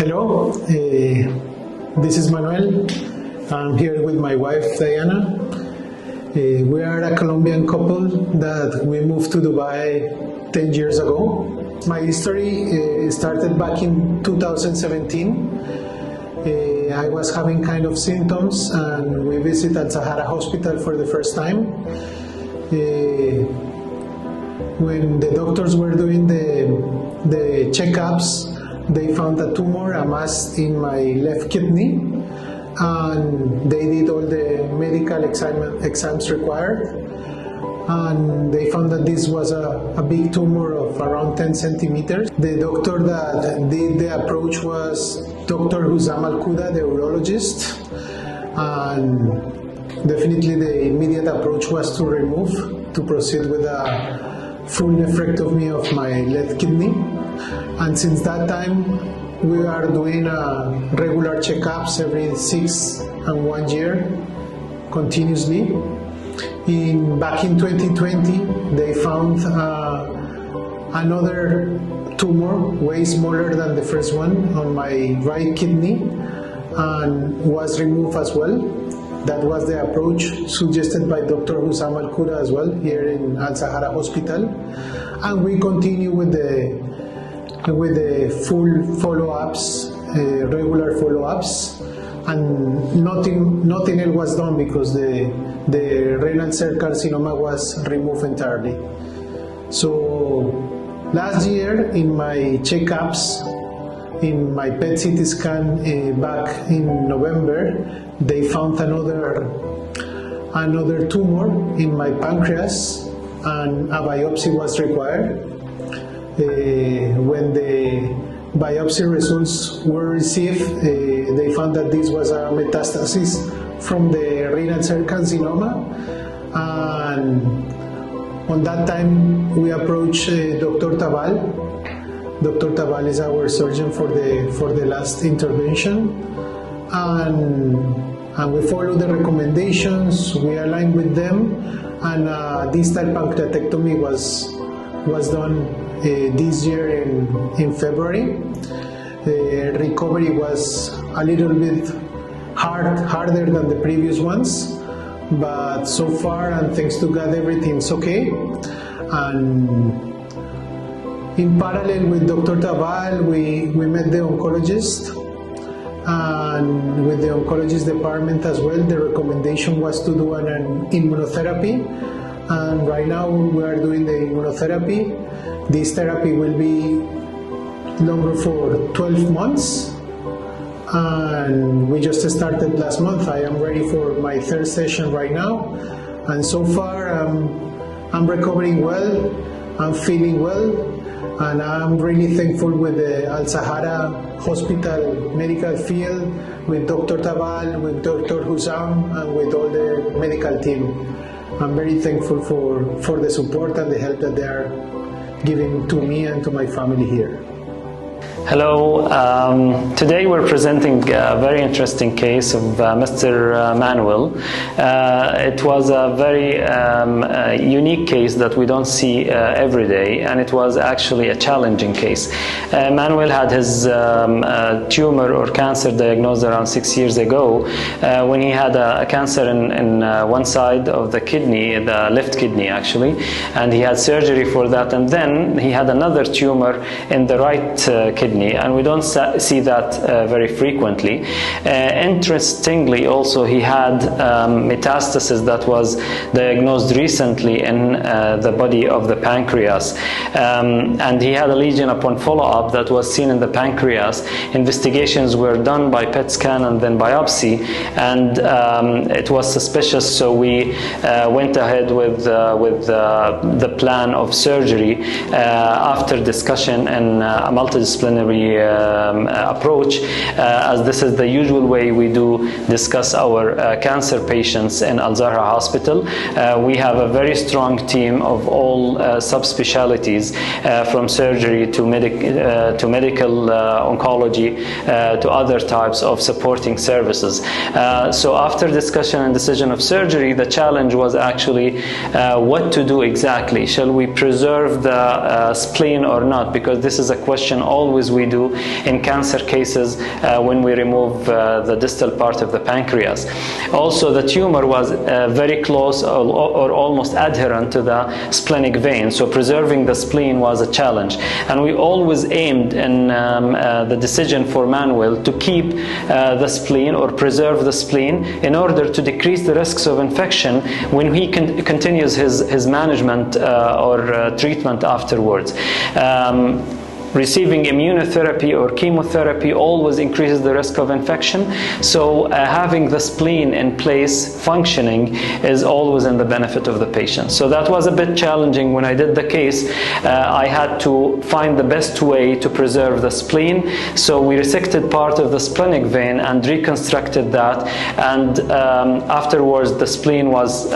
Hello, this is Manuel. I'm here with my wife Diana. We are a Colombian couple that we moved to Dubai 10 years ago. My history started back in 2017. I was having kind of symptoms and we visited Zahra Hospital for the first time. When the doctors were doing the checkups, they found a tumor, a mass in my left kidney, and they did all the medical exams required, and they found that this was a big tumor of around 10 centimeters. The doctor that did the approach was Dr. Hussam Al-Kuda, the urologist, and definitely the immediate approach was to proceed with a full nephrectomy of my left kidney. And since that time, we are doing regular checkups every 6 and 1 year, continuously. Back in 2020, they found another tumor, way smaller than the first one, on my right kidney, and was removed as well. That was the approach suggested by Dr. Hussam Al-Kuda as well, here in Al-Zahra Hospital. And we continue with the full follow-ups, regular follow-ups, and nothing else was done because the renal cell carcinoma was removed entirely. So last year in my checkups, in my PET CT scan back in November, they found another tumor in my pancreas, and a biopsy was required. When the biopsy results were received, they found that this was a metastasis from the renal cell carcinoma, and on that time we approached Dr. Tabbal. Dr. Tabbal is our surgeon for the last intervention, and we followed the recommendations. We aligned with them, and distal pancreatectomy was done this year in February. The recovery was a little bit harder than the previous ones, but so far, and thanks to God, everything's okay. And in parallel with Dr. Tabbal, we met the oncologist, and with the oncologist department as well, the recommendation was to do an immunotherapy, and right now we are doing the immunotherapy. This therapy will be longer for 12 months, and we just started last month. I am ready for my third session right now, and so far I'm recovering well, I'm feeling well, and I'm really thankful with the Al-Zahra Hospital medical field, with Dr. Tabbal, with Dr. Hussam, and with all the medical team. I'm very thankful for the support and the help that they are giving to me and to my family here. Hello, today we're presenting a very interesting case of Mr. Manuel. It was a very unique case that we don't see every day, and it was actually a challenging case. Manuel had his tumor or cancer diagnosed around 6 years ago when he had a cancer in one side of the kidney, the left kidney actually, and he had surgery for that, and then he had another tumor in the right kidney. And we don't see that very frequently. Interestingly, also he had metastasis that was diagnosed recently in the body of the pancreas, and he had a lesion upon follow-up that was seen in the pancreas. Investigations were done by PET scan and then biopsy, and it was suspicious, so we went ahead with the plan of surgery after discussion and a multidisciplinary approach, as this is the usual way we do discuss our cancer patients in Al-Zahra Hospital. We have a very strong team of all subspecialties, from surgery to medical oncology to other types of supporting services. So after discussion and decision of surgery, the challenge was actually what to do exactly. Shall we preserve the spleen or not? Because this is a question always we do in cancer cases when we remove the distal part of the pancreas. Also, the tumor was very close or almost adherent to the splenic vein, so preserving the spleen was a challenge. And we always aimed in the decision for Manuel to keep the spleen or preserve the spleen in order to decrease the risks of infection when he continues his management or treatment afterwards. Receiving immunotherapy or chemotherapy always increases the risk of infection, so having the spleen in place functioning is always in the benefit of the patient. So that was a bit challenging when I did the case. I had to find the best way to preserve the spleen, so we resected part of the splenic vein and reconstructed that, and afterwards the spleen was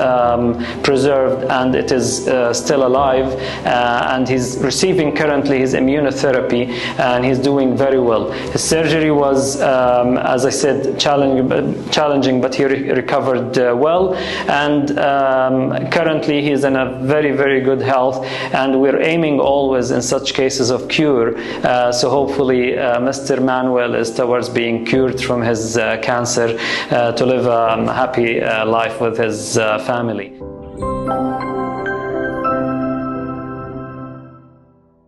preserved and it is still alive, and he's receiving currently his immunotherapy and he's doing very well. His surgery was, as I said, challenging, but he recovered well, and currently he's in a very, very good health, and we're aiming always in such cases of cure. So hopefully Mr. Manuel is towards being cured from his cancer to live a happy life with his family.